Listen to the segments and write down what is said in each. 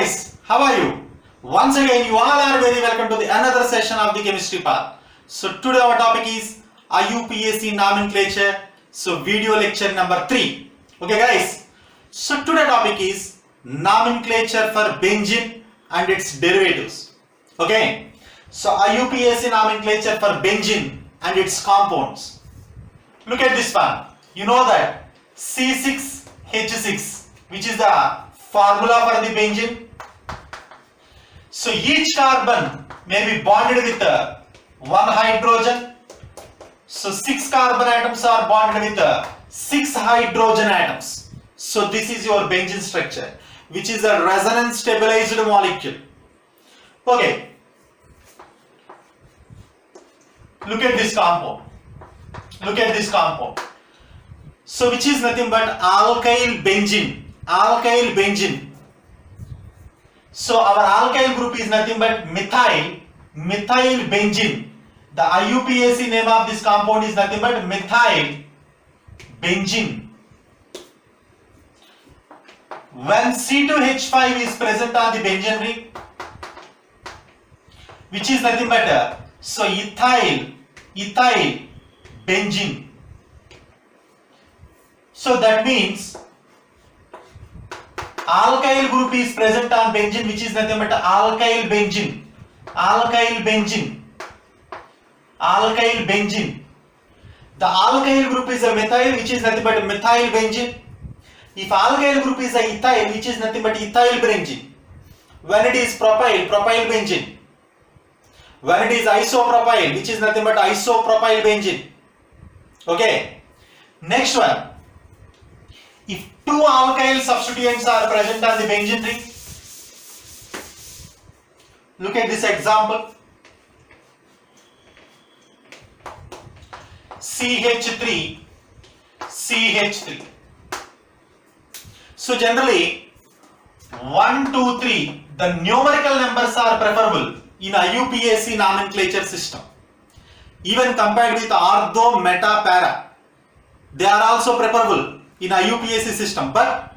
guys, how are you? Once again, you all are very welcome to the another session of the chemistry part. So today our topic is IUPAC nomenclature. So video lecture number 3. Okay guys. So today topic is nomenclature for benzene and its derivatives. Okay. So IUPAC nomenclature for benzene and its compounds. Look at this one. You know that C6H6, which is the formula for the benzene. So each carbon may be bonded with one hydrogen. So 6 carbon atoms are bonded with 6 hydrogen atoms. So this is your benzene structure, which is a resonance stabilized molecule. Okay. Look at this compound. Look at this compound. So which is nothing but alkyl benzene. Alkyl benzene. So our alkyl group is nothing but methyl benzene. The IUPAC name of this compound is nothing but methyl benzene. When C2H5 is present on the benzene ring, which is nothing but ethyl benzene. So that means alkyl group is present on benzene, which is nothing but alkyl benzene. The alkyl group is a methyl, which is nothing but methyl benzene. If alkyl group is a ethyl, which is nothing but ethyl benzene. When it is propyl benzene. When it is isopropyl, which is nothing but isopropyl benzene. Okay. Next one. If 2 alkyl substituents are present on the benzene ring, look at this example. CH3. So generally 1, 2, 3, the numerical numbers are preferable in IUPAC nomenclature system. Even compared with ortho, meta, para, they are also preferable in IUPAC system. But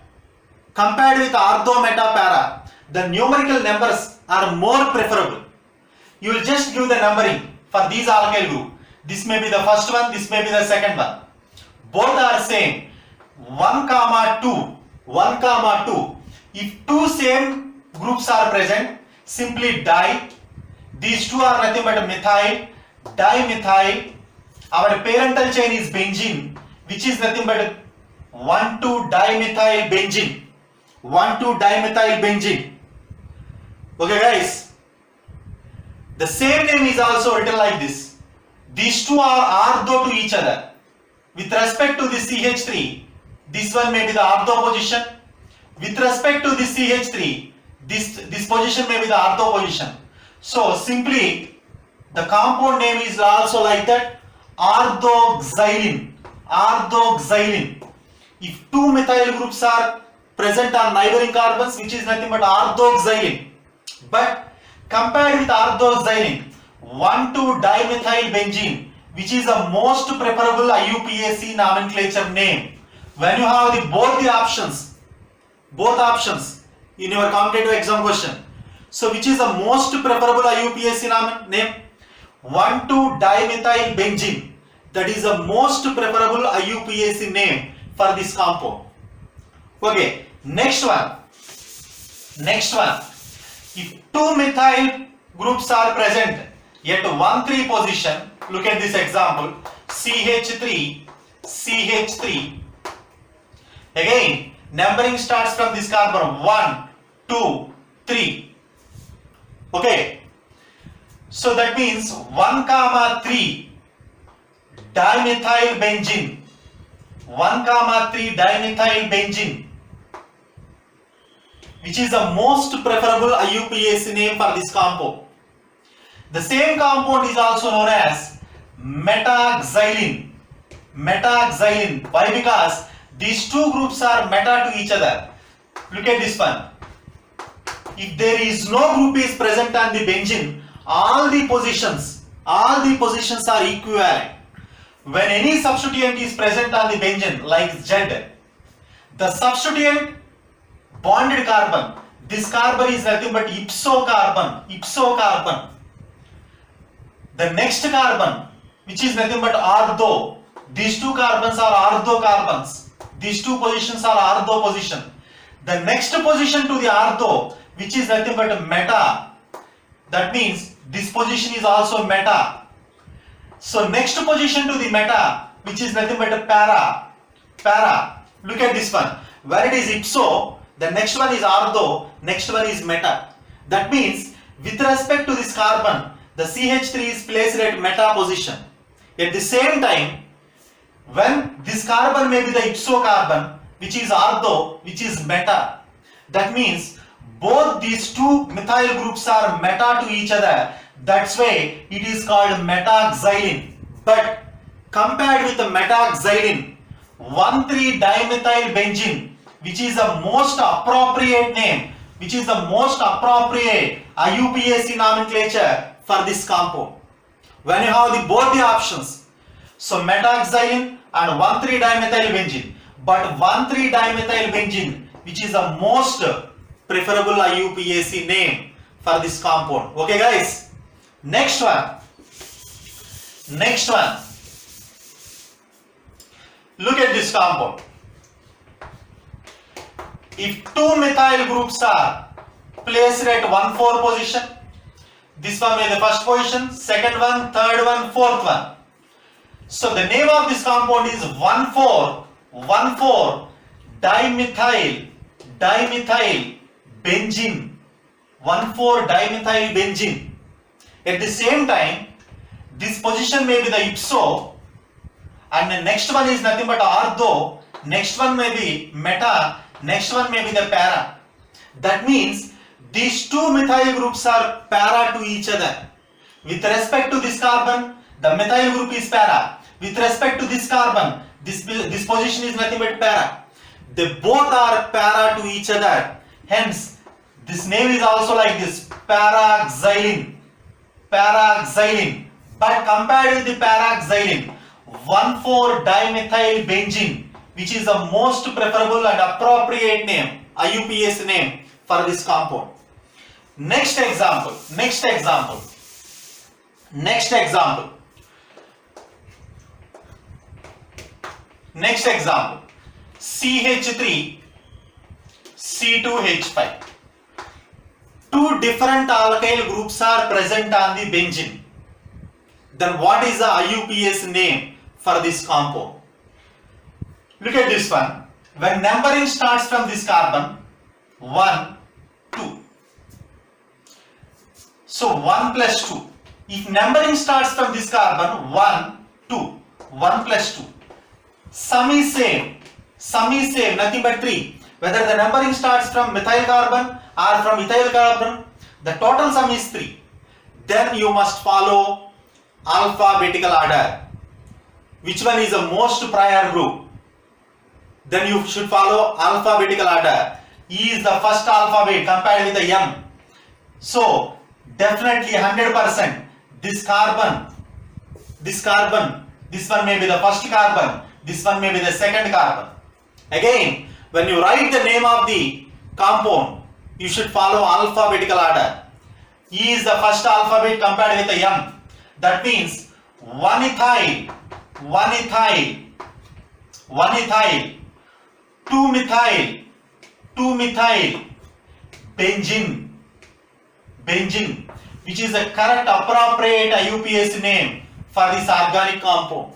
compared with ortho, meta, para, the numerical numbers are more preferable. You will just give the numbering for these alkyl group. This may be the first one, this may be the second one. Both are same. 1, 2. If 2 same groups are present, simply di. These 2 are nothing but methyl, dimethyl. Our parental chain is benzene, which is nothing but 1,2-dimethyl benzene. 1,2-dimethyl benzene. Okay guys. The same name is also written like this. These 2 are ortho to each other. With respect to this CH3, this one may be the ortho position. With respect to this CH3, this position may be the ortho position. So simply the compound name is also like that, orthoxylene. If 2 methyl groups are present on neighboring carbons, which is nothing but orthoxylene. But compared with orthoxylene, 1,2-dimethyl benzene, which is the most preferable IUPAC nomenclature name. When you have both options in your competitive exam question. So which is the most preferable IUPAC name? 1,2-dimethyl benzene. That is the most preferable IUPAC name for this compound. Okay, next one. If 2 methyl groups are present at 1,3 position, look at this example. CH3. Again, numbering starts from this carbon. 1, 2, 3. Okay. So that means 1, 3 dimethyl benzene. 1, 3 dimethyl benzene, which is the most preferable IUPAC name for this compound. The same compound is also known as metaxylene. Why? Because these 2 groups are meta to each other. Look at this one. If there is no group is present on the benzene, all the positions are equivalent. When any substituent is present on the benzene like Z, the substituent bonded carbon, This carbon is nothing but ipsocarbon. The next carbon, which is nothing but ortho. These two carbons are ortho carbons. These two positions are ortho position. The next position to the ortho, which is nothing but meta. That means this position is also meta. So next position to the meta, which is nothing but a para. Look at this one. Where it is ipso, the next one is ortho, next one is meta. That means with respect to this carbon, the CH3 is placed at meta position. At the same time, when this carbon may be the ipso carbon, which is ortho, which is meta. That means both these two methyl groups are meta to each other. That's why it is called metaxylene. But compared with the metaxylene, 1,3-dimethyl-benzene, which is the most appropriate name, which is the most appropriate IUPAC nomenclature for this compound. When you have both the options, so metaxylene and 1,3-dimethyl-benzene, but 1,3-dimethyl-benzene, which is the most preferable IUPAC name for this compound. Okay guys, next one. Look at this compound. If two methyl groups are placed at 1,4 position, this one may be the first position, second one, third one, fourth one. So the name of this compound is 1,4-dimethyl-benzene. 1,4-dimethyl-benzene. At the same time, this position may be the ipso, and the next one is nothing but ortho, next one may be meta, next one may be the para. That means these two methyl groups are para to each other. With respect to this carbon, the methyl group is para. With respect to this carbon, this position is nothing but para. They both are para to each other. Hence, this name is also like this, paraxylene. But compared with the paraxylene, 1,4-dimethyl-benzene, which is the most preferable and appropriate name, IUPAC name for this compound. Next example. CH3, C2H5. Two different alkyl groups are present on the benzene. Then what is the IUPAC name for this compound? Look at this one. When numbering starts from this carbon, 1, 2. So 1 plus 2. If numbering starts from this carbon, 1, 2. 1 plus 2. Sum is same, nothing but 3. Whether the numbering starts from methyl carbon or from ethyl carbon, the total sum is 3. Then you must follow alphabetical order. Which one is the most prior group? Then you should follow alphabetical order. E is the first alphabet compared with the M. So definitely 100% this one may be the first carbon, this one may be the second carbon. Again, when you write the name of the compound, you should follow alphabetical order. E is the first alphabet compared with the M. That means 1-ethyl, 2-methyl, benzene, which is the correct appropriate IUPAC name for this organic compound.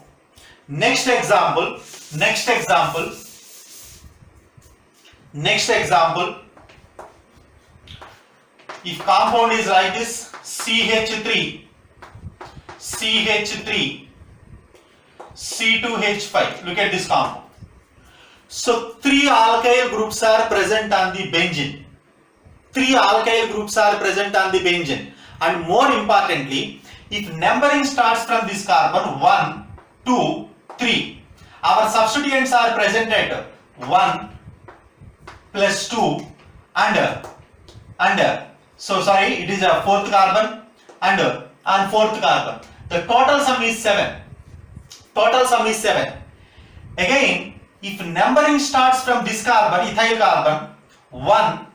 Next example. If compound is like this, CH3, C2H5. Look at this compound. So 3 alkyl groups are present on the benzene. And more importantly, if numbering starts from this carbon, 1, 2, 3. Our substituents are present at 1 plus 2 and it is a fourth carbon and fourth carbon. The total sum is 7. Again, if numbering starts from this carbon, ethyl carbon, 1,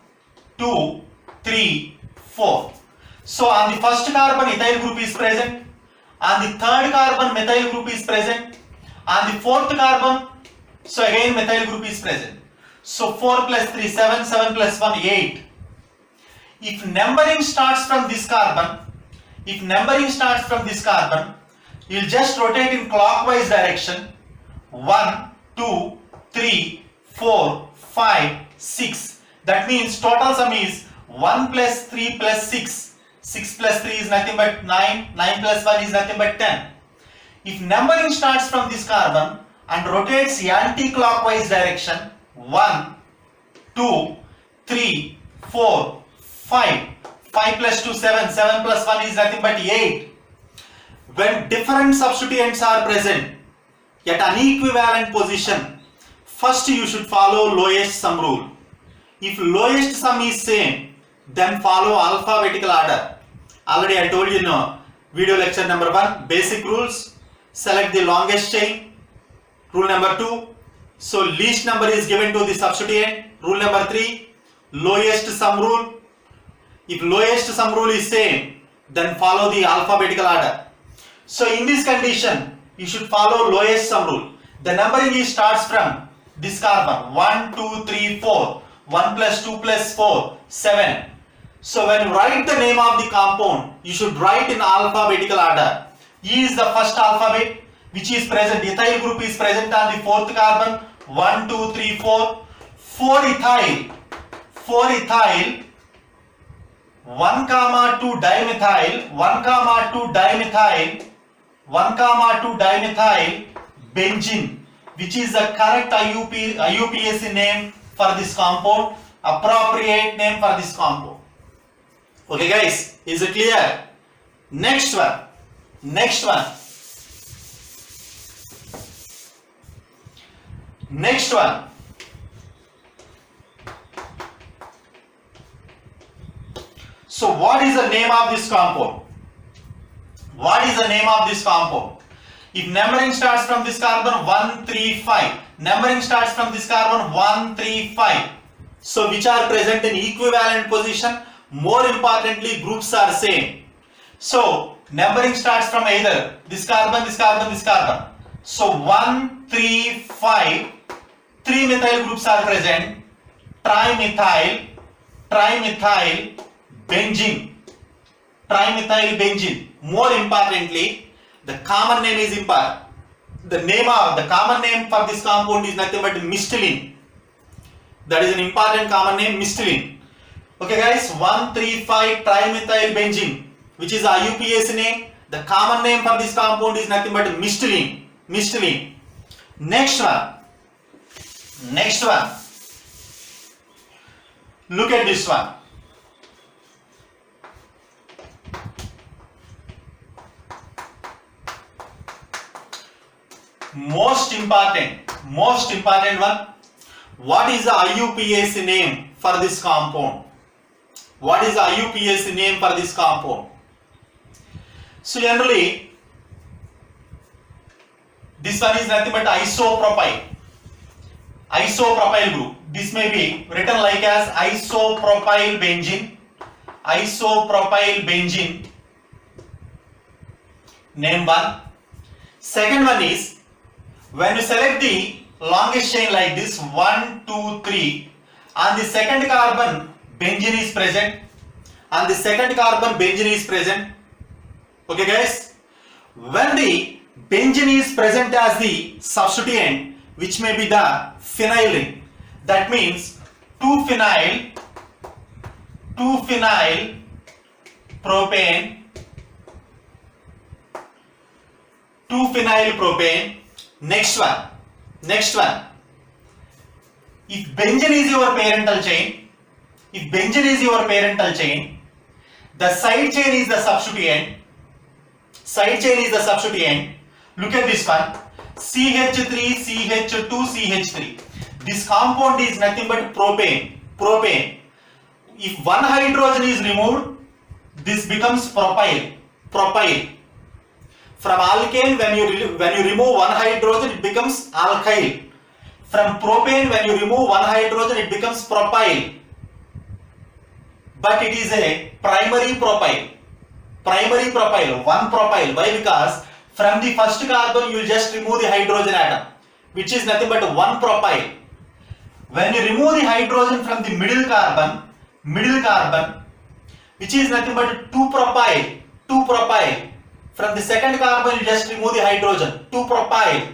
2, 3, 4. So on the first carbon ethyl group is present, on the third carbon methyl group is present, on the fourth carbon, so again methyl group is present. So 4 plus 3, 7, 7 plus 1, 8. If numbering starts from this carbon, you will just rotate in clockwise direction. 1, 2, 3, 4, 5, 6. That means total sum is 1 plus 3 plus 6. 6 plus 3 is nothing but 9. 9 plus 1 is nothing but 10. If numbering starts from this carbon and rotates anti-clockwise direction, 1, 2, 3, 4, 5. 5 plus 2, 7. 7 plus 1 is nothing but 8. When different substituents are present at an equivalent position, first you should follow lowest sum rule. If lowest sum is same, then follow alphabetical order. Already I told you in video lecture number 1, basic rules. Select the longest chain. Rule number 2. So least number is given to the substituent. Rule number 3, lowest sum rule. If lowest sum rule is same, then follow the alphabetical order. So in this condition, you should follow lowest sum rule. The numbering starts from this carbon. 1, 2, 3, 4. 1 plus 2 plus 4, 7. So when you write the name of the compound, you should write in alphabetical order. E is the first alphabet which is present. Ethyl group is present on the fourth carbon. 1, 2, 3, 4. 4 ethyl. 4 ethyl. 1, 2 dimethyl. 1, 2 dimethyl. 1, 2 dimethyl benzene, which is the correct IUPAC name for this compound, appropriate name for this compound. Okay guys, is it clear? Next one. So what is the name of this compound? If numbering starts from this carbon 1, 3, 5. Numbering starts from this carbon 1, 3, 5. So which are present in equivalent position. More importantly, groups are same. So numbering starts from either this carbon, this carbon, this carbon. So 1, 3, 5. 3 methyl groups are present. Trimethyl benzene. Trimethyl benzene. More importantly, the common name is important. The common name for this compound is nothing but mistylene. That is an important common name, mistylene. Okay guys, 1, 3, 5 trimethyl benzene, which is IUPAC name. The common name for this compound is nothing but mistylene. Next one. Look at this one. Most important one. What is the IUPAC name for this compound? So generally, this one is nothing but isopropyl group. This may be written like as isopropyl benzene. Name 1. Second one is, when you select the longest chain like this, 1, 2, 3, on the second carbon benzene is present. Okay guys, when the benzene is present as the substituent, which may be the phenyl ring, that means 2-phenyl propane. Next one. If benzene is your parental chain, the side chain is the substituent. Look at this one. CH3, CH2, CH3. This compound is nothing but propane. If one hydrogen is removed, this becomes propyl. From alkane, when you remove one hydrogen, it becomes alkyl. From propane, when you remove one hydrogen, it becomes propyl. but it is a primary propyl. Primary propyl, one propyl. Why? Because from the first carbon you just remove the hydrogen atom, which is nothing but one propyl. When you remove the hydrogen from the middle carbon, which is nothing but two propyl. From the second carbon you just remove the hydrogen, two propyl,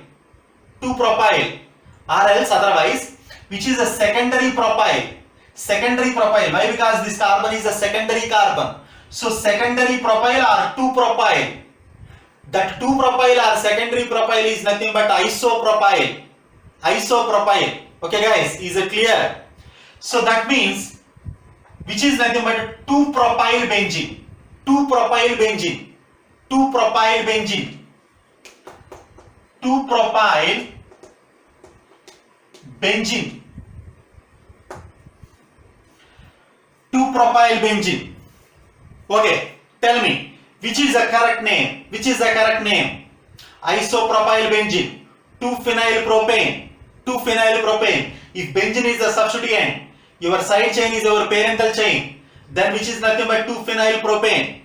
or else otherwise, which is a secondary propyl. Why? Because this carbon is a secondary carbon. So secondary propyl or two propyl. That two propyl or secondary propyl is nothing but isopropyl. Okay guys, is it clear? So that means which is nothing but 2-propyl benzene. 2-propyl benzene. 2-propyl benzene. 2-propyl benzene. 2-propyl benzene. Okay, tell me, which is the correct name? Isopropyl benzene. 2-phenyl propane. If benzene is the substituent, your side chain is your parental chain, then which is nothing but 2-phenyl propane.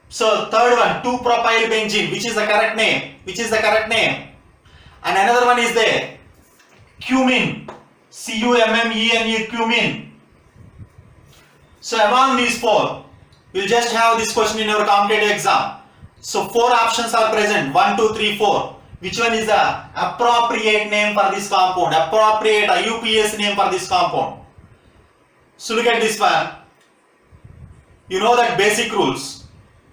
So third one, 2-propyl benzene, which is the correct name? And another one is there, cumene. C-U-M-M-E-N-E, cumene. So among these four, you'll just have this question in your competitive exam. So four options are present, 1, 2, 3, 4. Which one is the appropriate name for this compound? Appropriate IUPAC name for this compound. So look at this one. You know that basic rules.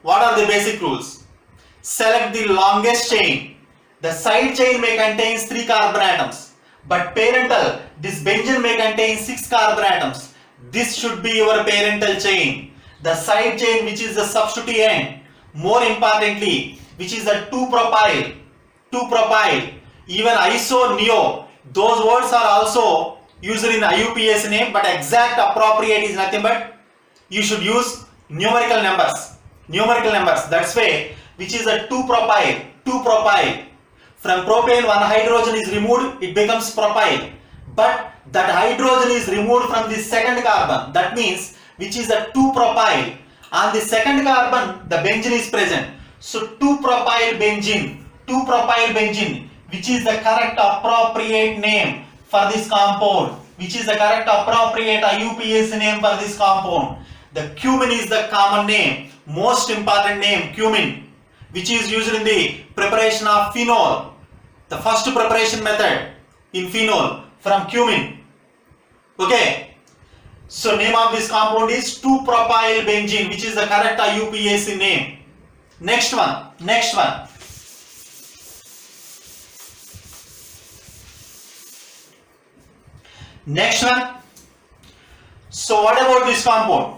What are the basic rules? Select the longest chain. The side chain may contain 3 carbon atoms, but parental, this benzene may contain 6 carbon atoms. This should be your parental chain. The side chain, which is the substituent. More importantly, which is the 2-propyl. Even iso, neo, those words are also used in IUPAC name, but exact appropriate is nothing but you should use numerical numbers. That's why, which is a 2-propyl. From propane, one hydrogen is removed, it becomes propyl. But that hydrogen is removed from the second carbon. That means, which is a 2-propyl. On the second carbon, the benzene is present. So 2-propyl benzene, which is the correct appropriate name for this compound. Which is the correct appropriate IUPAC name for this compound. The cumene is the common name, most important name, cumene, which is used in the preparation of phenol. The first preparation method in phenol from cumene. Okay. So name of this compound is 2-propyl benzene, which is the correct IUPAC name. Next one. So what about this compound?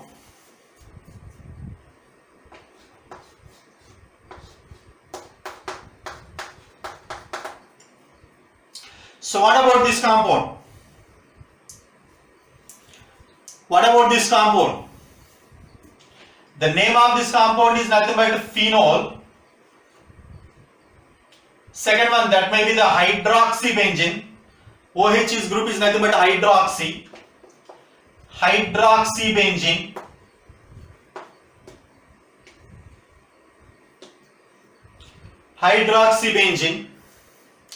The name of this compound is nothing but phenol. Second one, that may be the hydroxybenzene. OH group is nothing but hydroxybenzene.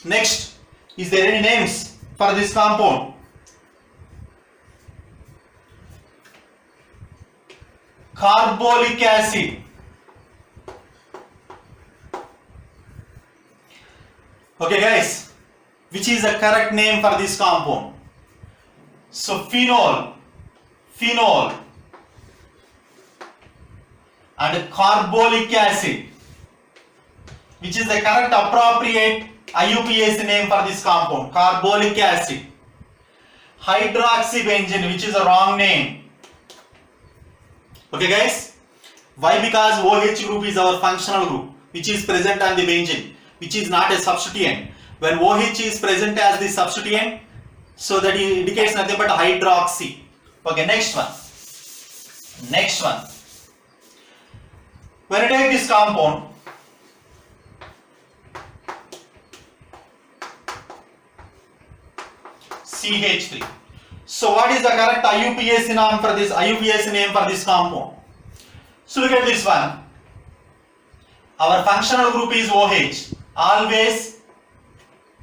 Next, is there any names for this compound? Carbolic acid. Okay guys, which is the correct name for this compound? So phenol and carbolic acid, which is the correct appropriate IUPAC name for this compound? Carbolic acid. Hydroxybenzene, which is a wrong name. Okay guys, why? Because OH group is our functional group, which is present on the benzene, which is not a substituent. When OH is present as the substituent, so that indicates nothing but hydroxy. Okay, next one. When I take this compound, CH3. So what is the correct IUPAC name for this compound? So look at this one. Our functional group is OH. Always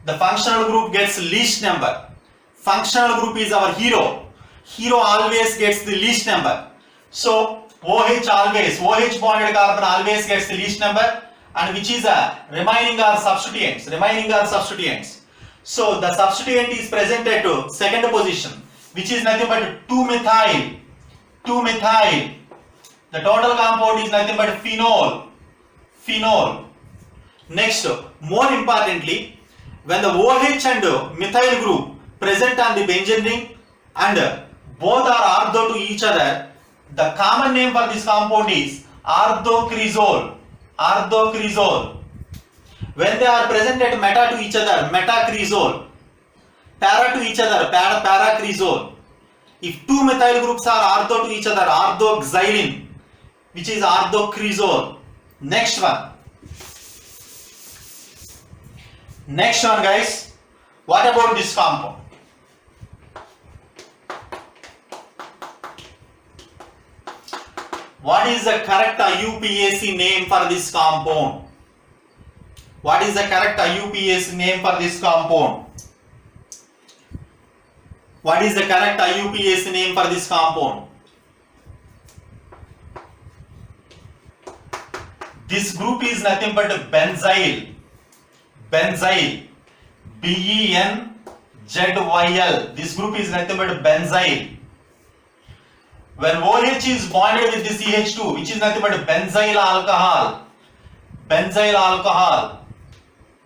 the functional group gets least number. Functional group is our hero. Hero always gets the least number. So OH bonded carbon always gets the least number, and which is a remaining are substituents. So the substituent is present at second position, which is nothing but 2-methyl. The total compound is nothing but phenol. Next, more importantly, when the OH and methyl group present on the benzene ring and both are ortho to each other, the common name for this compound is orthocresol. When they are present at meta to each other, metacresol. Para to each other, paracresol. If two methyl groups are ortho to each other, orthoxylene, which is orthocresol. Next one guys, what about this compound? What is the correct IUPAC name for this compound? What is the correct IUPAC name for this compound? What is the correct IUPAC name for this compound? This group is nothing but benzyl. BENZYL. This group is nothing but benzyl. When OH is bonded with the CH2, which is nothing but benzyl alcohol,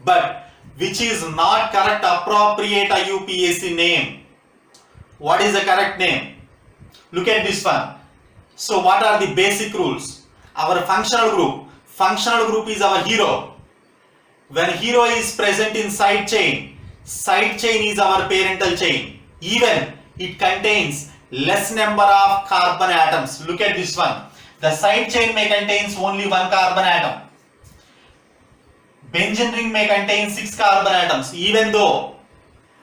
but which is not correct appropriate IUPAC name. What is the correct name? Look at this one. So what are the basic rules? Our functional group is our hero. When hero is present in side chain is our parental chain. Even it contains less number of carbon atoms. Look at this one. The side chain may contains only one carbon atom. Benzene ring may contain 6 carbon atoms, even though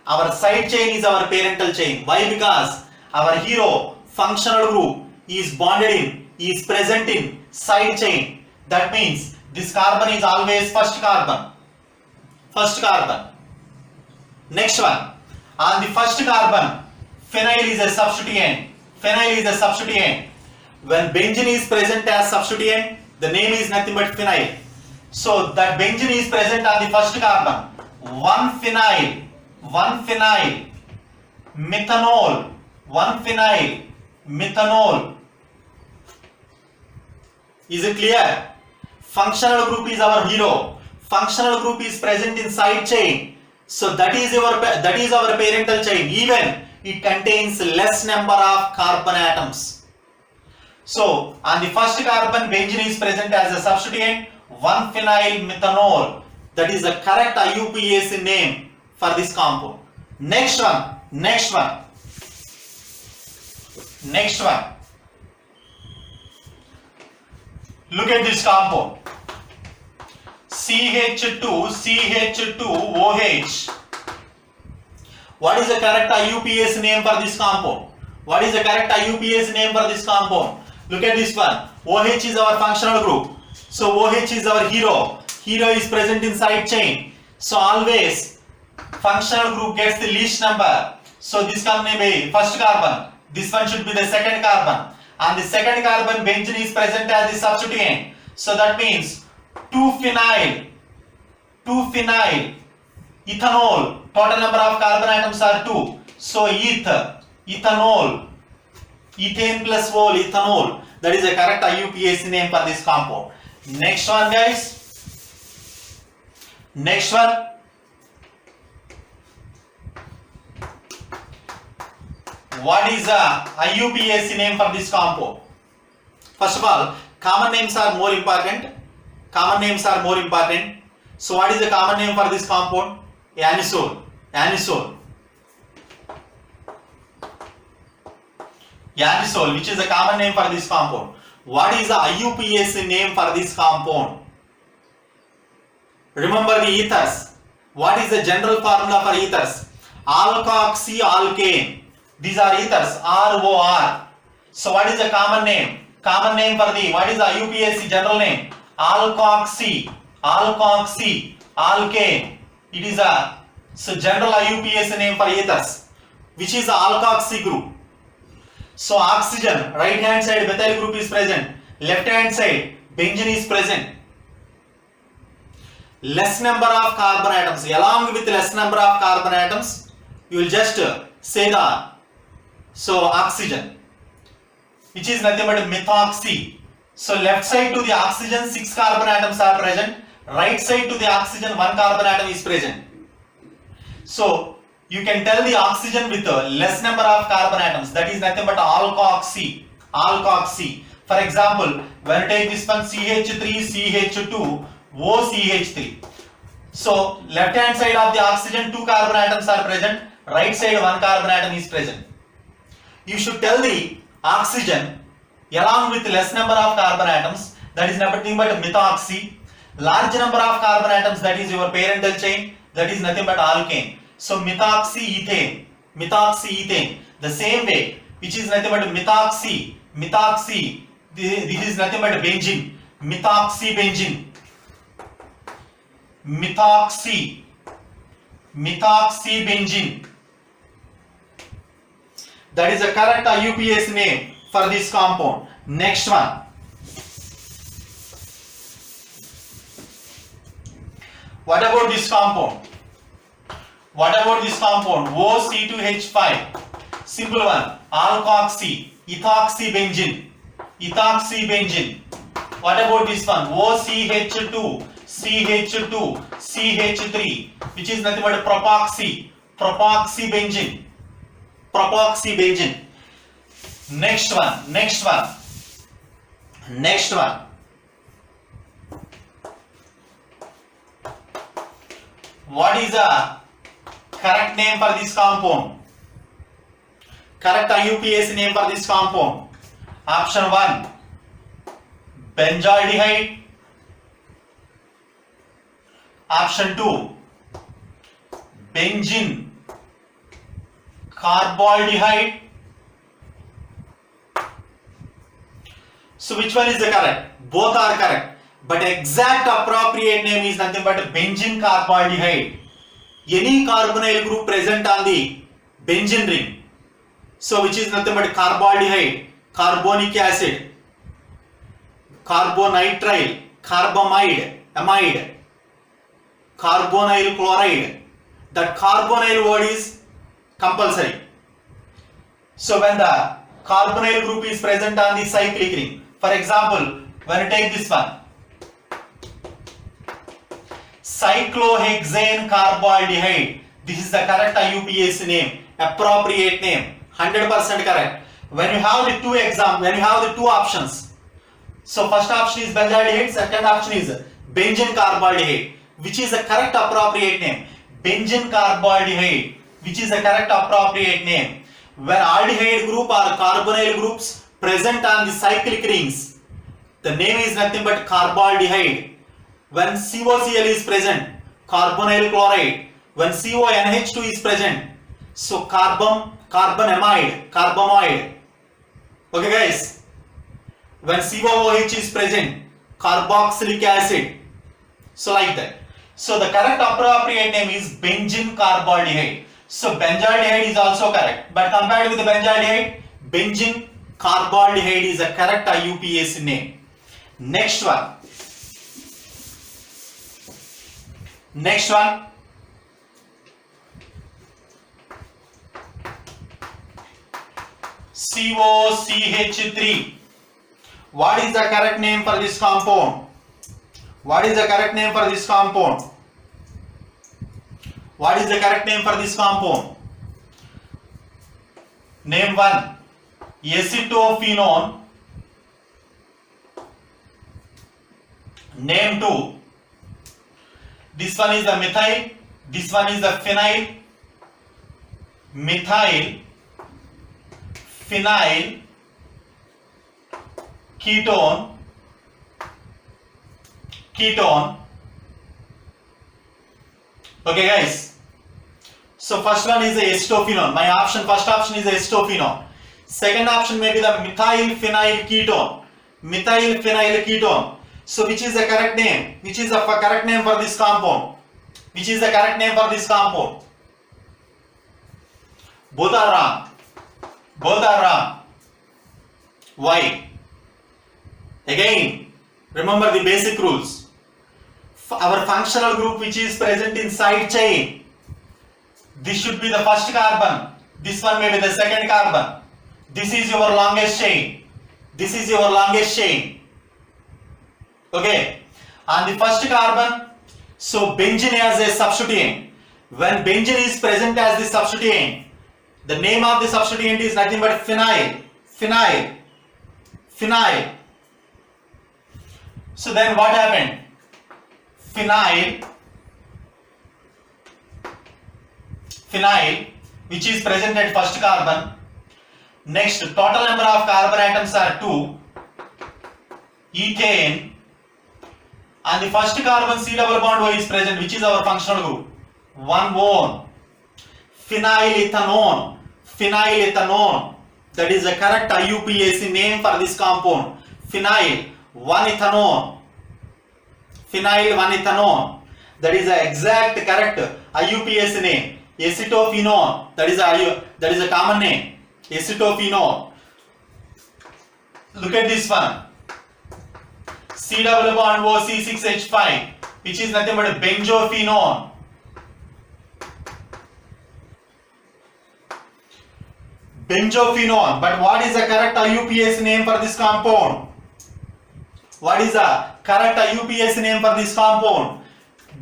our side chain is our parental chain. Why? Because our hero functional group is present in side chain. That means this carbon is always first carbon. Next one, on the first carbon, phenyl is a substituent. When benzene is present as substituent, the name is nothing but phenyl. So that benzene is present on the first carbon. One phenyl, methanol. Is it clear? Functional group is our hero. Functional group is present in side chain. So that is our parental chain. Even it contains less number of carbon atoms. So on the first carbon, benzene is present as a substituent. 1-phenyl methanol. That is the correct IUPAC name for this compound. Next one. Look at this compound. CH2OH. What is the correct IUPAC name for this compound? Look at this one. OH is our functional group. So OH is our hero. Hero is present in side chain. So always functional group gets the least number. So this can be first carbon. This one should be the second carbon. On the second carbon, benzene is present as the substituent. So that means 2-phenyl, ethanol. Total number of carbon atoms are 2. So ethanol, ethane plus ol, ethanol. That is the correct IUPAC name for this compound. Next one, guys. What is the IUPAC name for this compound? First of all, common names are more important. So what is the common name for this compound? Anisole, which is the common name for this compound. What is the IUPAC name for this compound? Remember the ethers. What is the general formula for ethers? Alkoxyalkane. These are ethers, ROR. So what is the common name? Common name for the, what is the IUPAC general name? Alkoxy, alkoxy, alkane. It is a general IUPAC name for ethers, which is the alkoxy group. So oxygen, right hand side methyl group is present, left hand side benzene is present. Less number of carbon atoms, along with less number of carbon atoms, you will just say the, so oxygen, which is nothing but methoxy. So left side to the oxygen 6 carbon atoms are present, right side to the oxygen 1 carbon atom is present. So you can tell the oxygen with less number of carbon atoms, that is nothing but alkoxy, alkoxy. For example, when you take this one CH3, CH2, OCH3. So left hand side of the oxygen 2 carbon atoms are present, right side 1 carbon atom is present. You should tell the oxygen along with less number of carbon atoms, that is nothing but methoxy. Large number of carbon atoms, that is your parental chain, that is nothing but alkane. So methoxyethane, methoxyethane. The same way, which is nothing but methoxy, methoxy. This is nothing but benzene, methoxybenzene, methoxy, methoxybenzene. That is the correct IUPAC name for this compound. Next one. What about this compound? What about this compound? OC2H5. Simple one. Alkoxy, ethoxybenzene, ethoxybenzene. What about this one? OCH2, CH2, CH3, which is nothing but propoxy, propoxybenzene, propoxybenzene. Next one, next one, next one. What is the correct name for this compound? Correct IUPAC name for this compound. Option 1, benzaldehyde. Option 2, benzene carbaldehyde. So which one is the correct? Both are correct, but exact appropriate name is nothing but benzene carbaldehyde. Any carbonyl group present on the benzene ring, so which is nothing but carbaldehyde, carbonic acid, carbonitrile, carbamide, amide, carbonyl chloride. That carbonyl word is compulsory. So when the carbonyl group is present on the cyclic ring, for example, when you take this one, cyclohexane carbaldehyde, this is the correct IUPAC name, appropriate name, 100% correct. When you have the two options, so first option is benzaldehyde, second option is benzene carbaldehyde, which is the correct appropriate name? Benzene carbaldehyde, which is the correct appropriate name. When aldehyde group or carbonyl groups present on the cyclic rings, the name is nothing but carbaldehyde. When COCl is present, carbonyl chloride. When CONH2 is present, so carbamide, carbamoid. Okay guys. When COOH is present, carboxylic acid. So like that. So the correct appropriate name is benzene carbaldehyde. So benzaldehyde is also correct, but compared with the benzaldehyde, benzene carbaldehyde is a correct IUPAC name. Next one. Next one. COCH3. What is the correct name for this compound? What is the correct name for this compound? What is the correct name for this compound? Name 1, acetophenone. Name 2, this one is the methyl, this one is the phenyl, methyl, phenyl, ketone, ketone. Okay guys, So first one is the acetophenone. My first option is the acetophenone. Second option may be the methyl phenyl ketone. Methyl phenyl ketone. So which is the correct name? Which is the correct name for this compound? Which is the correct name for this compound? Both are wrong. Both are wrong. Why? Again, remember the basic rules. Our functional group which is present in side chain, this should be the first carbon. This one may be the second carbon. This is your longest chain. This is your longest chain. Okay. On the first carbon, so benzene as a substituent. When benzene is present as the substituent, the name of the substituent is nothing but phenyl. Phenyl. Phenyl. So then what happened? Phenyl, which is present at first carbon. Next, total number of carbon atoms are 2. Ethane. And the first carbon C double bond O is present, which is our functional group. 1 one. Phenylethanone. Phenylethanone. That is the correct IUPAC name for this compound. Phenyl 1-ethanone. Phenyl 1-ethanone. That is the exact correct IUPAC name. Acetophenone. That is a common name. Acetophenone. Look at this one. C double bond O C6H5, which is nothing but a benzophenone. Benzophenone. But what is the correct IUPAC name for this compound? What is the correct IUPAC name for this compound?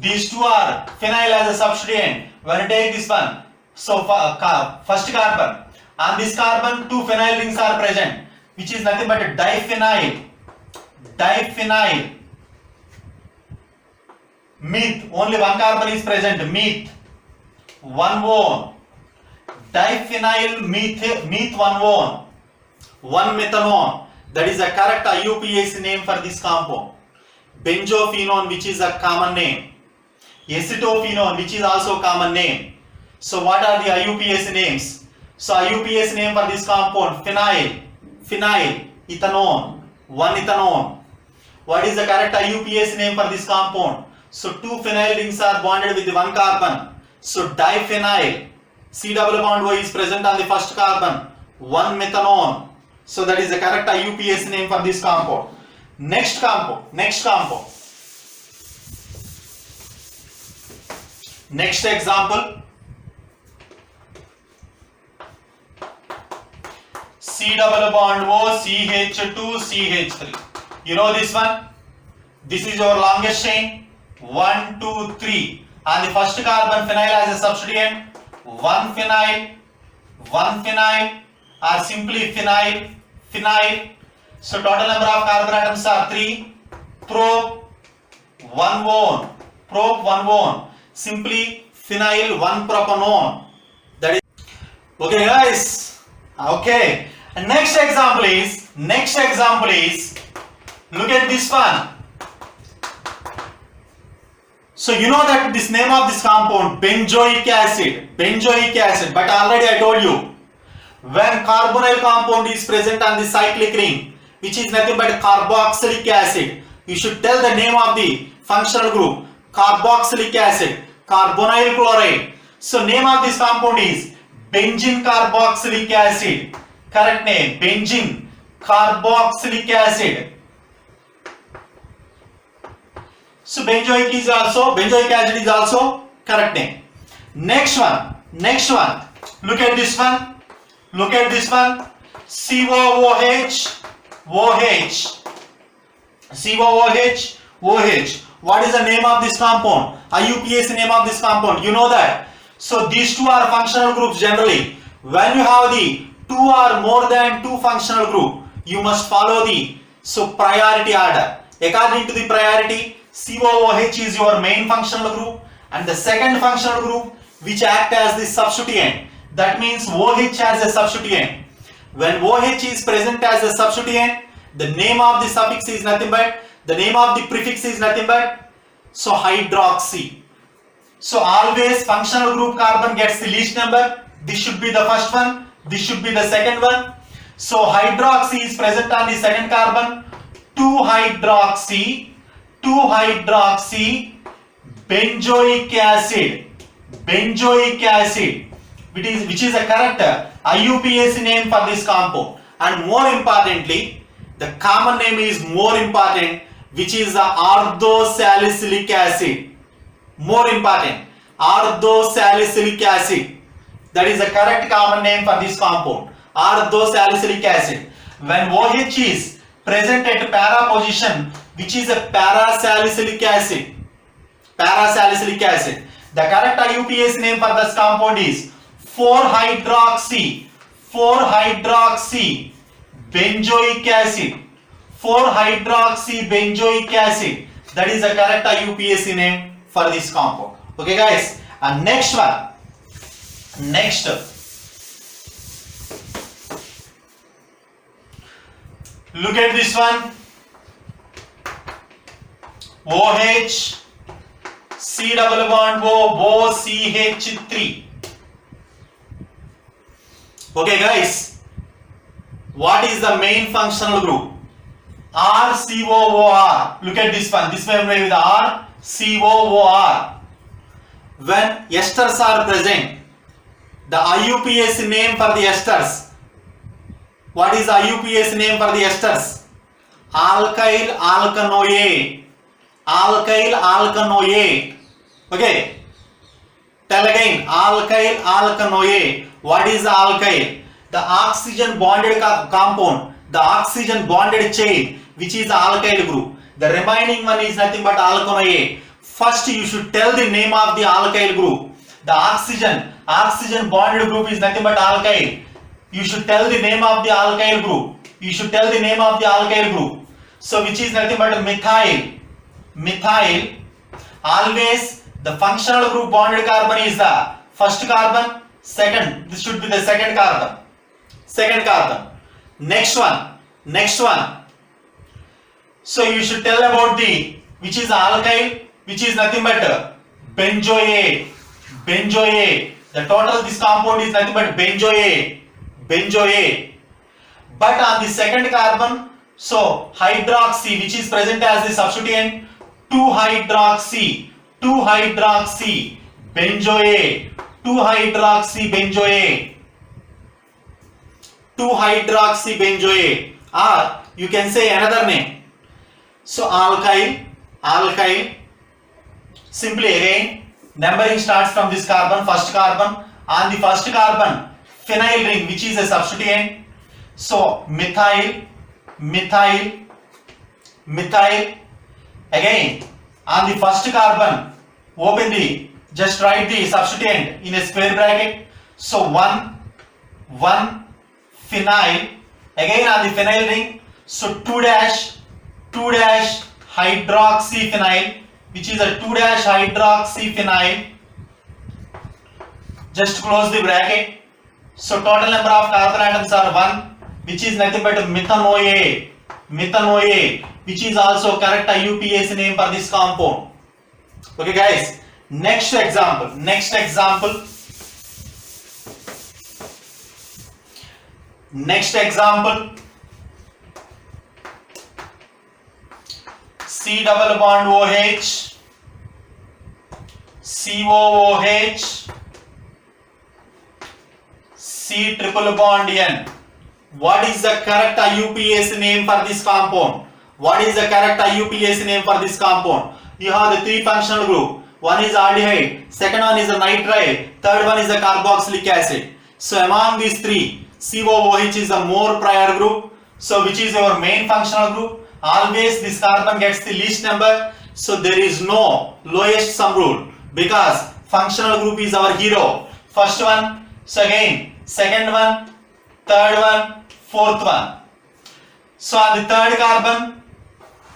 These two are phenyl as a substituent. When you take this one, so first carbon, on this carbon 2 phenyl rings are present, which is nothing but a diphenyl. Diphenyl. Meth, only one carbon is present. Meth 1-one. Diphenyl meth 1-one. 1-methanone. That is the correct IUPAC name for this compound. Benzophenone, which is a common name. Acetophenone, which is also common name. So what are the IUPAC names? So IUPAC name for this compound, phenyl, ethanone, 1-ethanone. What is the correct IUPAC name for this compound? So 2 phenyl rings are bonded with 1 carbon. So diphenyl, C double bond O is present on the first carbon, 1-methanone. So that is the correct IUPAC name for this compound. Next compound. Next example. C double bond O CH2 CH3. You know this one? This is your longest chain. 1, 2, 3. On the first carbon, phenyl as a substituent. 1 phenyl, or simply phenyl. So total number of carbon atoms are 3. Prop 1-one. Simply phenyl 1-propanone. That is okay, guys. Okay. And next example is look at this one. So you know that this name of this compound, benzoic acid. But already I told you, when carbonyl compound is present on the cyclic ring, which is nothing but carboxylic acid, you should tell the name of the functional group. Carboxylic acid, carbonyl chloride. So name of this compound is benzene carboxylic acid. Correct name, benzene carboxylic acid. So benzoic acid is also correct name. Next one. Look at this one. COOH. What is the name of this compound? IUPAC name of this compound. You know that. So these two are functional groups generally. When you have the 2 or more than 2 functional group, you must follow the priority order. According to the priority, COOH is your main functional group, and the second functional group which act as the substituent. That means OH as a substituent. When OH is present as a substituent, the name of the suffix is nothing but, the name of the prefix is nothing but hydroxy. So always functional group carbon gets the least number. This should be the first one, this should be the second one. So hydroxy is present on the second carbon. 2-hydroxy benzoic acid, which is a correct IUPAC name for this compound. And more importantly, the common name is more important, which is the orthosalicylic acid. More important, orthosalicylic acid. That is the correct common name for this compound, orthosalicylic acid. When OH is present at para position, which is a parasalicylic acid. Parasalicylic acid. The correct IUPAC name for this compound is 4-hydroxy benzoic acid. 4-hydroxy benzoic acid. That is the correct IUPAC name for this compound. Okay, guys. And next one. Next. Look at this one. OH C double bond O OCH3. Okay, guys. What is the main functional group? RCOOR. Look at this one. This one with RCOOR. When esters are present, the IUPAC name for the esters. What is the IUPAC name for the esters? Alkyl alkanoate. Alkyl alkanoate. Okay. Tell again. Alkyl alkanoate. What is the alkyl? The oxygen bonded compound. The oxygen bonded chain, which is the alkyl group. The remaining one is nothing but alkanoate. First, you should tell the name of the alkyl group. The oxygen bonded group is nothing but alkyl. You should tell the name of the alkyl group. You should tell the name of the alkyl group. So which is nothing but methyl. Methyl. Always the functional group bonded carbon is the first carbon. Second. This should be the second carbon. Second carbon. Next one. So you should tell about the which is alkyl, which is nothing but benzoate. Benzoate. The total of this compound is nothing but benzoate. Benzoate. But on the second carbon, so hydroxy, which is present as the substituent, 2-hydroxy benzoate. 2-hydroxy benzoate. Or you can say another name. So alkyl. Simply again, numbering starts from this carbon, first carbon. On the first carbon, phenyl ring, which is a substituent. So methyl. Again, on the first carbon, just write the substituent in a square bracket. So 1 phenyl. Again on the phenyl ring, so 2-hydroxyphenyl, which is a 2-hydroxyphenyl. Just close the bracket. So total number of carbon atoms are 1, which is nothing but methanoate, which is also correct IUPAC name for this compound. Okay, guys. Next example. C double bond OH, COOH, C triple bond N. What is the correct IUPAC name for this compound? You have the three functional group. One is aldehyde, second one is a nitrile, third one is a carboxylic acid. So among these three, COOH is a more prior group. So which is our main functional group? Always this carbon gets the least number. So there is no lowest sum rule because functional group is our hero. First one, so again, second one, third one, fourth one. So on the third carbon,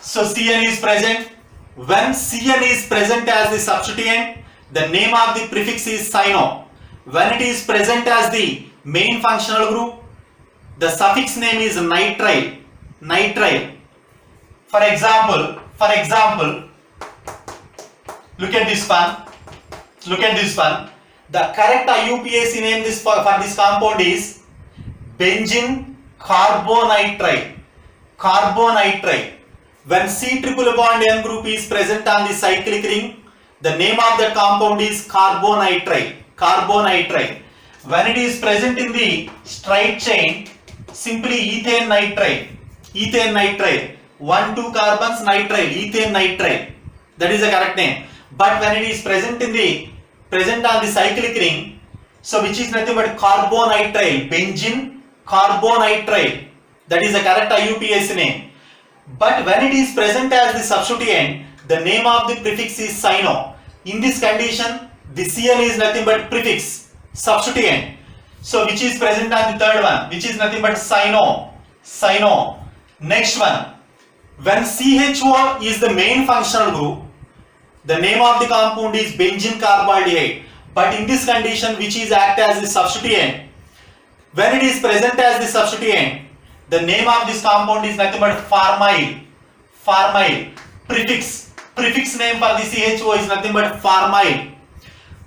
so CN is present. When CN is present as the substituent, the name of the prefix is cyno. When it is present as the main functional group, the suffix name is nitrile. For example, look at this one. Look at this one. The correct IUPAC name for this compound is benzene carbonitrile. Carbonitrile. When C triple bond N group is present on the cyclic ring, the name of that compound is carbonitrile. Carbonitrile. When it is present in the straight chain, simply ethane nitrile. Ethane nitrile. 1, 2 carbons nitrile. Ethane nitrile. That is the correct name. But when it is present on the cyclic ring, so which is nothing but carbonitrile. Benzene carbonitrile. That is the correct IUPAC name. But when it is present as the substituent, the name of the prefix is cyano. In this condition, the Cl is nothing but prefix, substituent. So which is present on the third one, which is nothing but cyano. Cyano. Next one, when CHO is the main functional group, the name of the compound is benzene carbaldehyde. But in this condition, which is act as the substituent, when it is present as the substituent, the name of this compound is nothing but pharmyl. Pharmyl. Prefix name for the CHO is nothing but pharmyl.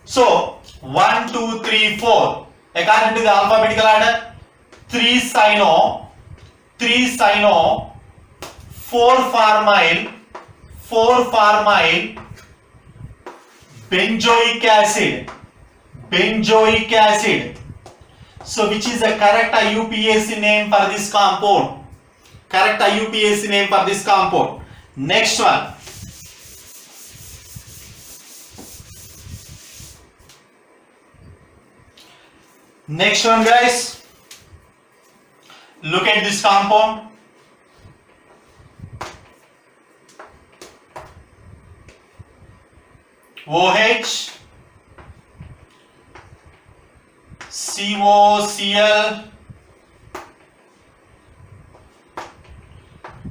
So 1, 2, 3, 4. According to the alphabetical order, 3 cyano, 4 pharmyl, benzoic acid. So which is the correct IUPAC name for this compound? Correct IUPAC name for this compound. Next one. Next one, guys. Look at this compound. OH, COCl,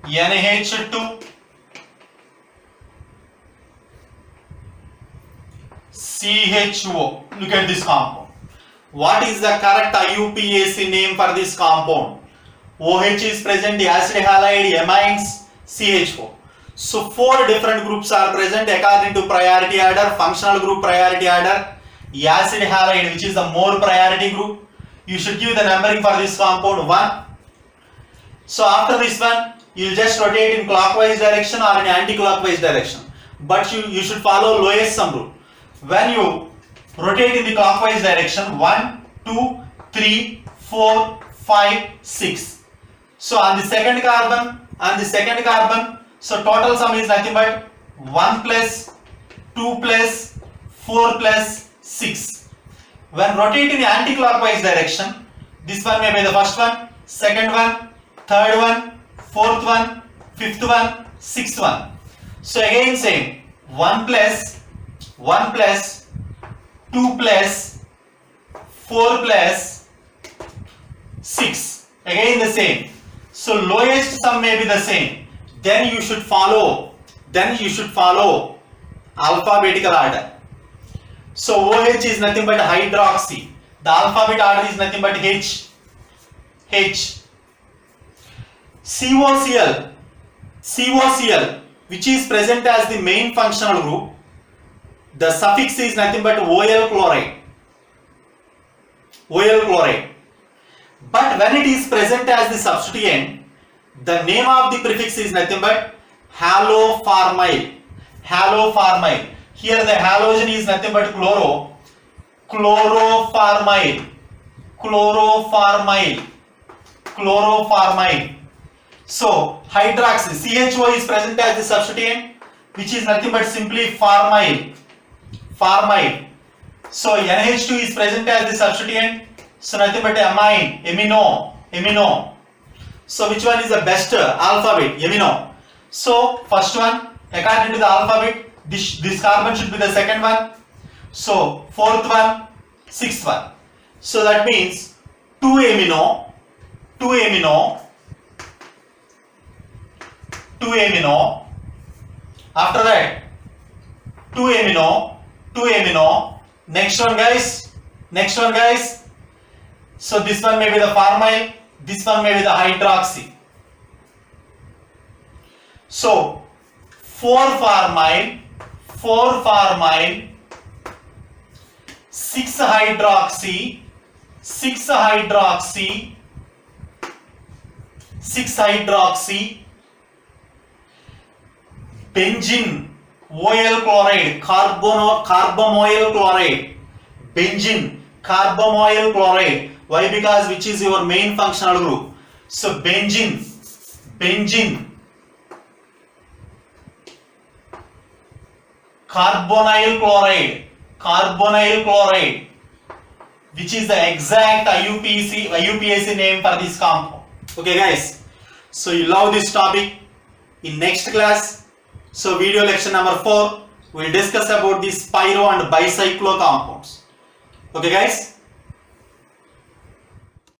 NH2, CHO. Look at this compound. What is the correct IUPAC name for this compound? OH is present, acid halide, amines, CHO. So 4 different groups are present according to priority order, functional group priority order. Acid halide, which is the more priority group, you should give the numbering for this compound 1. So after this one, you will just rotate in clockwise direction or in anti-clockwise direction. But you should follow lowest sum rule. When you rotate in the clockwise direction, 1, 2, 3, 4, 5, 6. So on the second carbon, so total sum is nothing but 1 plus 2 plus 4 plus 6. When rotating in anti-clockwise direction, this one may be the first one, second one, third one, fourth one, fifth one, sixth one. So again same, 1 plus 2 plus 4 plus 6. Again the same. So lowest sum may be the same. Then you should follow alphabetical order. So OH is nothing but hydroxy. The alphabet order is nothing but H. COCl, which is present as the main functional group, the suffix is nothing but OL chloride. But when it is present as the substituent, the name of the prefix is nothing but halopharmyl. Here the halogen is nothing but chloroformyl. So hydroxy, CHO is present as the substituent, which is nothing but simply pharmyl. So NH2 is present as the substituent, so nothing but amino. So which one is the best alphabet? Amino. So first one, according to the alphabet, this carbon should be the second one. So fourth one, sixth one. So that means 2 amino. After that, 2 amino. Next one, guys. So this one may be the pharmyl, this one may be the hydroxy. So 4 pharmyl, 6-hydroxy, 6-hydroxy benzene oil chloride, carbomoyl chloride, benzene carbomoyl chloride. Why? Because which is your main functional group. So benzene carbonyl chloride, which is the exact IUPAC name for this compound. Okay guys, so you love this topic. In next class, so video lecture number 4, we'll discuss about these pyro and bicyclo compounds. Okay guys.